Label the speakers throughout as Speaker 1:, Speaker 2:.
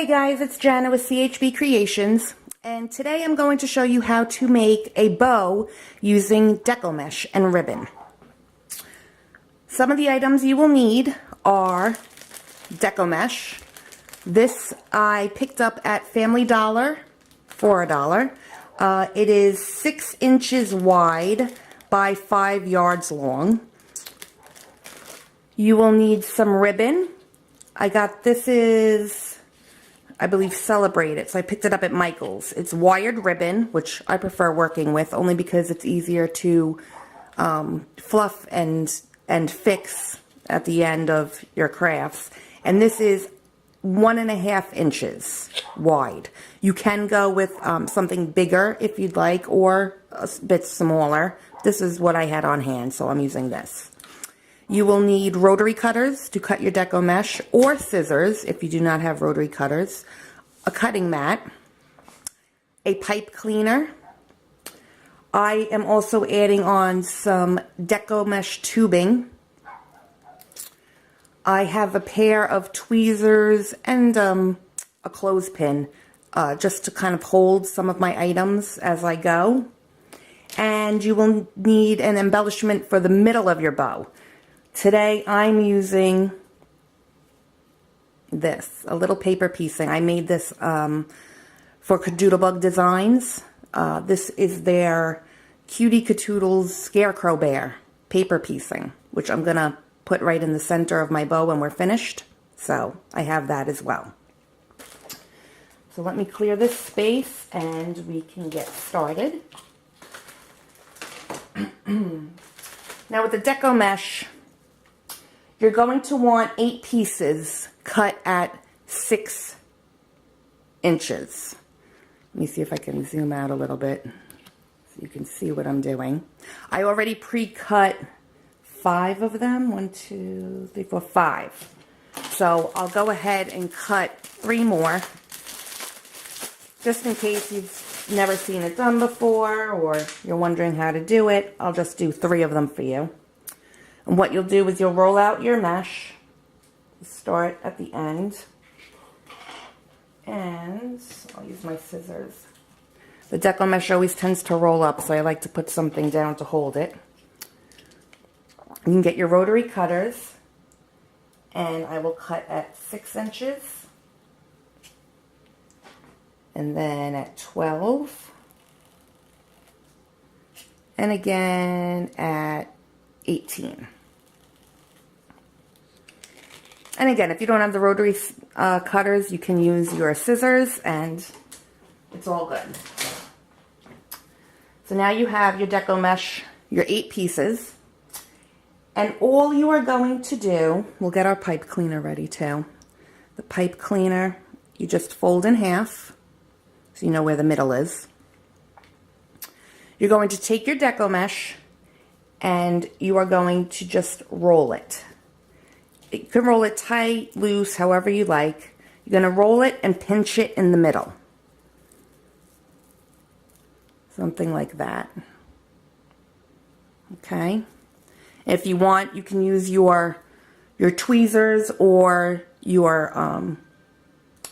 Speaker 1: Hey guys, it's Jana with CHB Creations, and today I'm going to show you how to make a bow using Deco Mesh and ribbon. Some of the items you will need are Deco Mesh. This I picked up at Family Dollar for $1. It is 6 inches wide by 5 yards long. You will need some ribbon. This is, I believe, Celebrate It. So I picked it up at Michael's. It's wired ribbon, which I prefer working with only because it's easier to fluff and fix at the end of your crafts. And this is 1.5 inches wide. You can go with something bigger if you'd like, or a bit smaller. This is what I had on hand, so I'm using this. You will need rotary cutters to cut your Deco Mesh, or scissors if you do not have rotary cutters, a cutting mat, a pipe cleaner. I am also adding on some Deco Mesh tubing. I have a pair of tweezers and a clothespin just to kind of hold some of my items as I go. And you will need an embellishment for the middle of your bow. Today I'm using this, a little paper piecing. I made this for Doodlebug Designs. This is their Cutie Catoodles Scarecrow Bear paper piecing, which I'm going to put right in the center of my bow when we're finished. So I have that as well. So let me clear this space and we can get started. Now with the Deco Mesh, you're going to want 8 pieces cut at 6 inches. Let me see if I can zoom out a little bit so you can see what I'm doing. I already pre-cut 5 of them. 1, 2, 3, 4, 5. So I'll go ahead and cut 3 more, just in case you've never seen it done before or you're wondering how to do it. I'll just do 3 of them for you. And what you'll do is you'll roll out your mesh, start at the end, and I'll use my scissors. The Deco Mesh always tends to roll up, so I like to put something down to hold it. You can get your rotary cutters, and I will cut at 6 inches, and then at 12, and again at 18. And again, if you don't have the rotary cutters, you can use your scissors and it's all good. So now you have your Deco Mesh, your 8 pieces, and all you are going to do, we'll get our pipe cleaner ready too. The pipe cleaner, you just fold in half so you know where the middle is. You're going to take your Deco Mesh and you are going to just roll it. You can roll it tight, loose, however you like. You're going to roll it and pinch it in the middle. Something like that. Okay? If you want, you can use your tweezers or your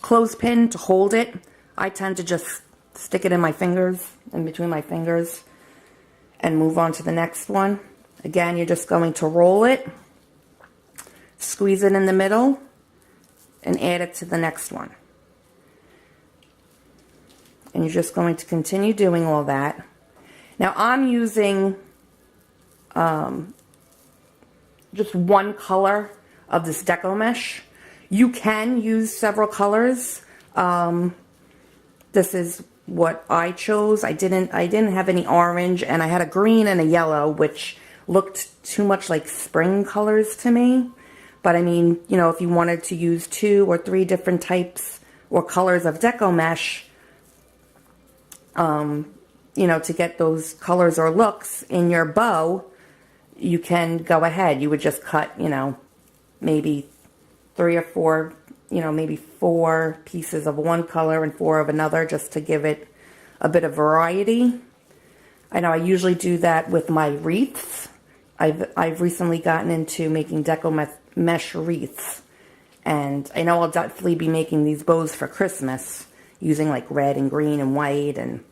Speaker 1: clothespin to hold it. I tend to just stick it in my fingers, in between my fingers, and move on to the next one. Again, you're just going to roll it, squeeze it in the middle, and add it to the next one. And you're just going to continue doing all that. Now I'm using just one color of this Deco Mesh. You can use several colors. This is what I chose. I didn't have any orange, and I had a green and a yellow, which looked too much like spring colors to me. But I mean, you know, if you wanted to use 2 or 3 different types or colors of Deco Mesh, you know, to get those colors or looks in your bow, you can go ahead. You would just cut, you know, maybe 3 or 4, you know, maybe 4 pieces of one color and 4 of another, just to give it a bit of variety. I know I usually do that with my wreaths. I've recently gotten into making Deco Mesh wreaths, And I know I'll definitely be making these bows for Christmas using like red and green and white and,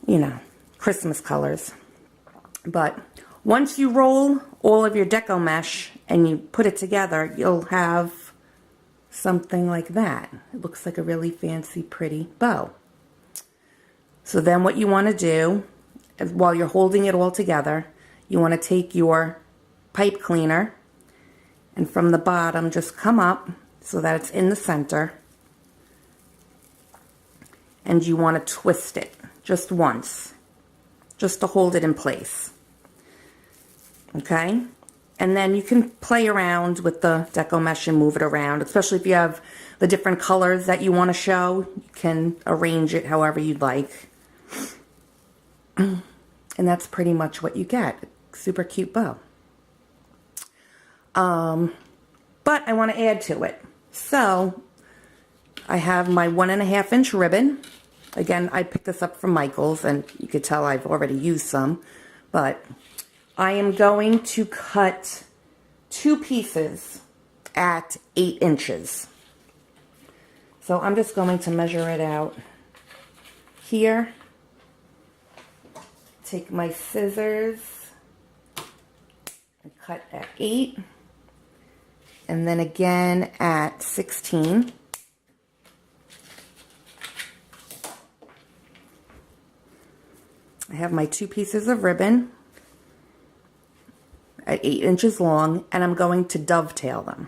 Speaker 1: you know, Christmas colors. But once you roll all of your Deco Mesh and you put it together, you'll have something like that. It looks like a really fancy, pretty bow. So then what you want to do, is while you're holding it all together, you want to take your pipe cleaner and from the bottom just come up so that it's in the center, and you want to twist it just once, just to hold it in place. Okay? And then you can play around with the Deco Mesh and move it around, especially if you have the different colors that you want to show. You can arrange it however you'd like. And that's pretty much what you get. Super cute bow. But I want to add to it. So I have my 1.5 inch ribbon. Again, I picked this up from Michael's, and you could tell I've already used some. But I am going to cut 2 pieces at 8 inches. So I'm just going to measure it out here. Take my scissors and cut at 8. And then again at 16. I have my 2 pieces of ribbon at 8 inches long, and I'm going to dovetail them.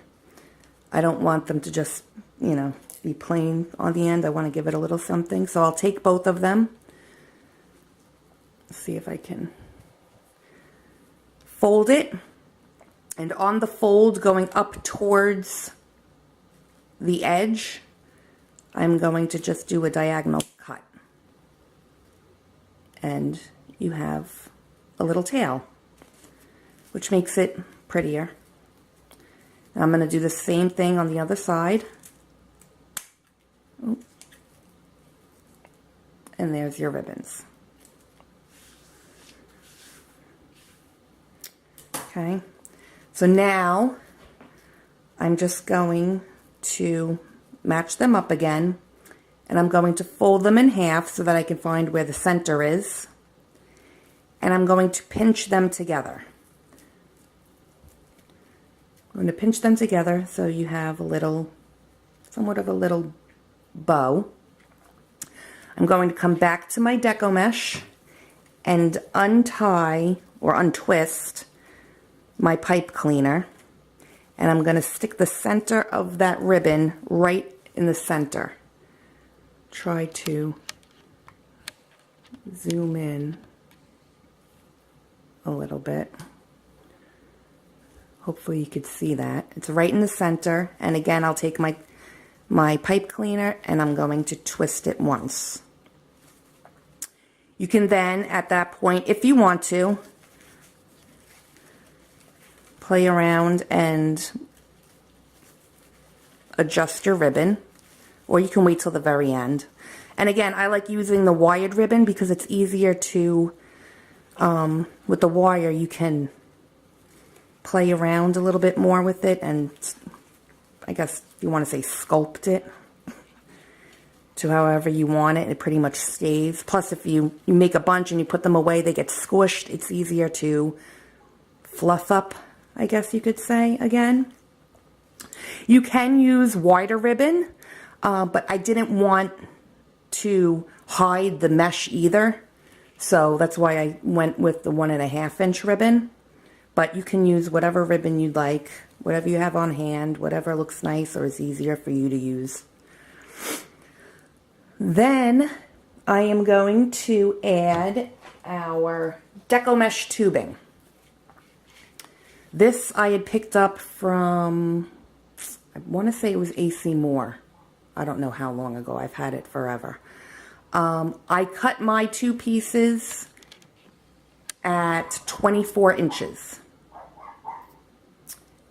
Speaker 1: I don't want them to just, you know, be plain on the end. I want to give it a little something. So I'll take both of them. Let's see if I can fold it. And on the fold going up towards the edge, I'm going to just do a diagonal cut. And you have a little tail, which makes it prettier. Now I'm going to do the same thing on the other side. Ooh. And there's your ribbons. Okay, so now I'm just going to match them up again, and I'm going to fold them in half so that I can find where the center is, and I'm going to pinch them together. I'm going to pinch them together so you have a little, somewhat of a little bow. I'm going to come back to my Deco Mesh and untie or untwist my pipe cleaner, and I'm going to stick the center of that ribbon right in the center. Try to zoom in a little bit. Hopefully you could see that. It's right in the center, and again I'll take my pipe cleaner and I'm going to twist it once. You can then at that point, if you want to, play around and adjust your ribbon, or you can wait till the very end. And again, I like using the wired ribbon because it's easier to, with the wire you can play around a little bit more with it, and I guess you want to say sculpt it to however you want it. It pretty much stays. Plus if you make a bunch and you put them away, they get squished. It's easier to fluff up, I guess you could say, again. You can use wider ribbon, but I didn't want to hide the mesh either, so that's why I went with the 1.5 inch ribbon. But you can use whatever ribbon you'd like, whatever you have on hand, whatever looks nice or is easier for you to use. Then I am going to add our Deco Mesh tubing. This I had picked up from, I want to say it was AC Moore. I don't know how long ago. I've had it forever. I cut my 2 pieces at 24 inches.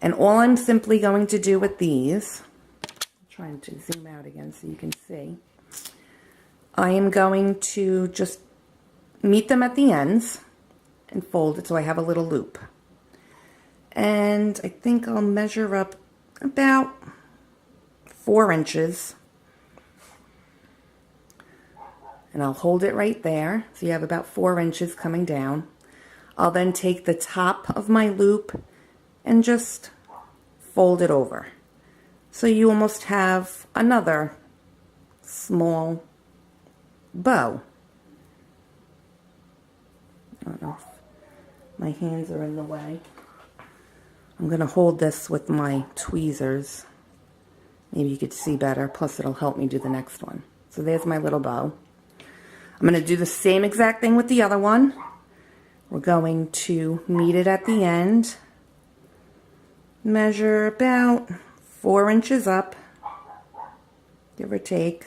Speaker 1: And all I'm simply going to do with these, I'm trying to zoom out again so you can see, I am going to just meet them at the ends and fold it so I have a little loop. And I think I'll measure up about 4 inches. And I'll hold it right there. So you have about 4 inches coming down. I'll then take the top of my loop and just fold it over. So you almost have another small bow. I don't know if my hands are in the way. I'm going to hold this with my tweezers. Maybe you could see better, plus it'll help me do the next one. So there's my little bow. I'm going to do the same exact thing with the other one. We're going to meet it at the end. Measure about 4 inches up, give or take.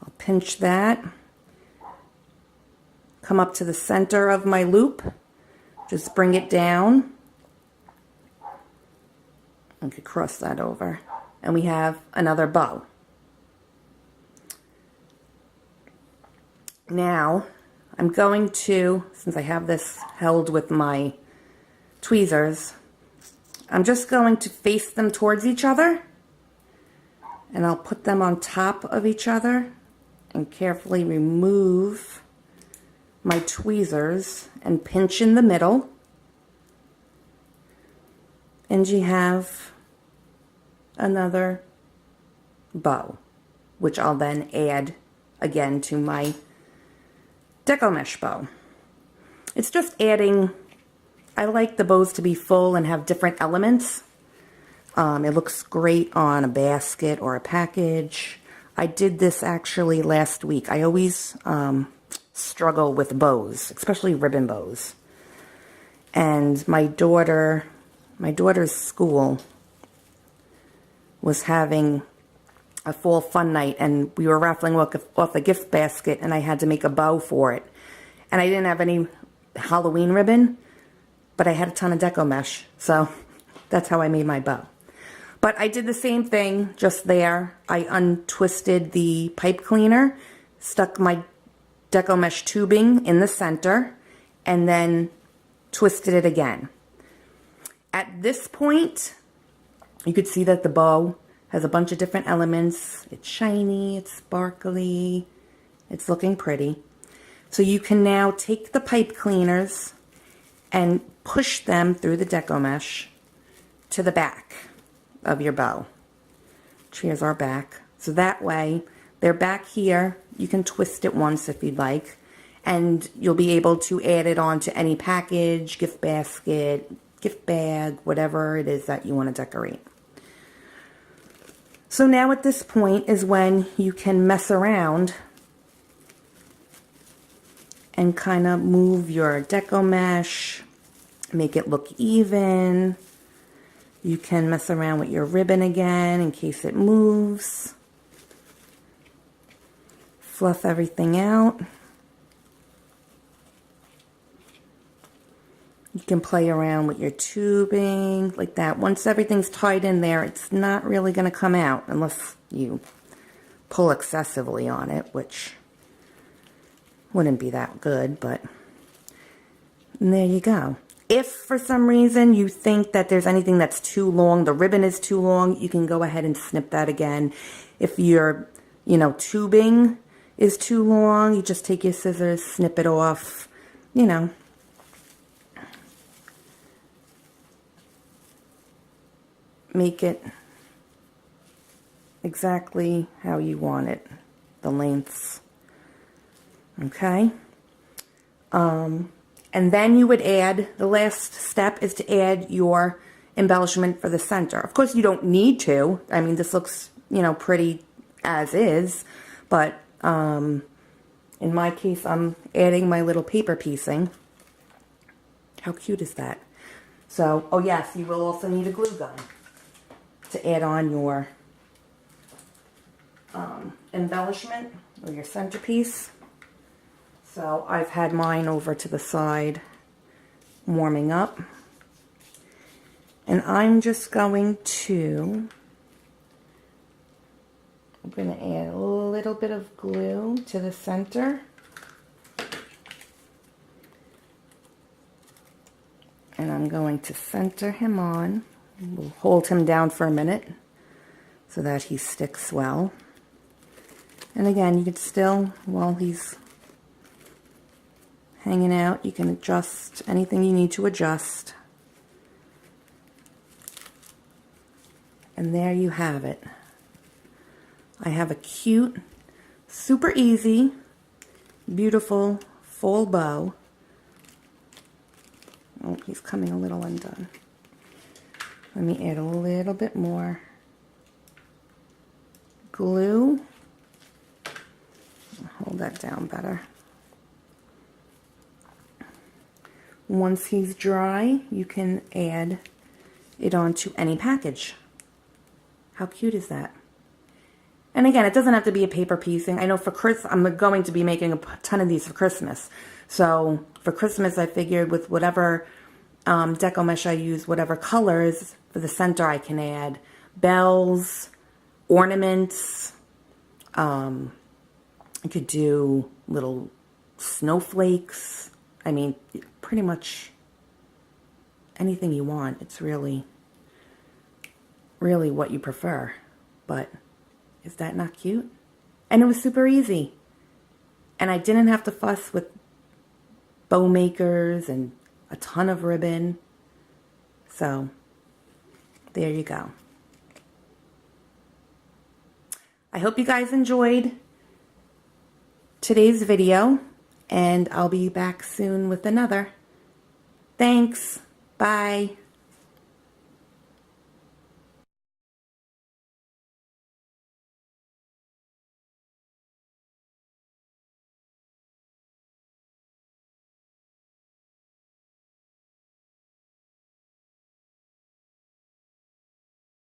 Speaker 1: I'll pinch that. Come up to the center of my loop. Just bring it down. I could cross that over. And we have another bow. Now, I'm going to, since I have this held with my tweezers, I'm just going to face them towards each other, and I'll put them on top of each other and carefully remove my tweezers and pinch in the middle, and you have another bow, which I'll then add again to my Deco Mesh bow. It's just adding, I like the bows to be full and have different elements. It looks great on a basket or a package. I did this actually last week. I always struggle with bows, especially ribbon bows. And my daughter's school was having a fall fun night, and we were raffling off a gift basket, and I had to make a bow for it. And I didn't have any Halloween ribbon, but I had a ton of Deco Mesh, so that's how I made my bow. But I did the same thing just there. I untwisted the pipe cleaner, stuck my Deco Mesh tubing in the center, and then twisted it again. At this point, you could see that the bow has a bunch of different elements. It's shiny, it's sparkly, it's looking pretty. So you can now take the pipe cleaners and push them through the Deco Mesh to the back of your bow. Here's our back. So that way, they're back here. You can twist it once if you'd like, and you'll be able to add it on to any package, gift basket, gift bag, whatever it is that you want to decorate. So now at this point is when you can mess around and kind of move your Deco Mesh, make it look even. You can mess around with your ribbon again in case it moves. Fluff everything out. You can play around with your tubing like that. Once everything's tied in there, it's not really going to come out unless you pull excessively on it, which wouldn't be that good, but there you go. If for some reason you think that there's anything that's too long, the ribbon is too long, you can go ahead and snip that again. If your, tubing is too long, you just take your scissors, snip it off, make it exactly how you want it, the lengths. Okay? And then you would add, the last step is to add your embellishment for the center. Of course, you don't need to. I mean, this looks, pretty as is, but in my case, I'm adding my little paper piecing. How cute is that? So, oh yes, you will also need a glue gun to add on your embellishment or your centerpiece. So I've had mine over to the side warming up, and I'm just going to add a little bit of glue to the center, and I'm going to center him on We'll hold him down for a minute so that he sticks well. And again, you can still, while he's hanging out, you can adjust anything you need to adjust. And there you have it. I have a cute, super easy, beautiful full bow. Oh, he's coming a little undone. Let me add a little bit more glue. Hold that down better. Once he's dry, you can add it onto any package. How cute is that? And again, it doesn't have to be a paper piecing. I know for Christmas, I'm going to be making a ton of these for Christmas. So for Christmas, I figured with whatever Deco Mesh I use, whatever colors, for the center I can add bells, ornaments. I could do little snowflakes. I mean, pretty much anything you want. It's really what you prefer. But is that not cute? And it was super easy. And I didn't have to fuss with bow makers and a ton of ribbon. So there you go. I hope you guys enjoyed today's video, and I'll be back soon with another. Thanks. Bye.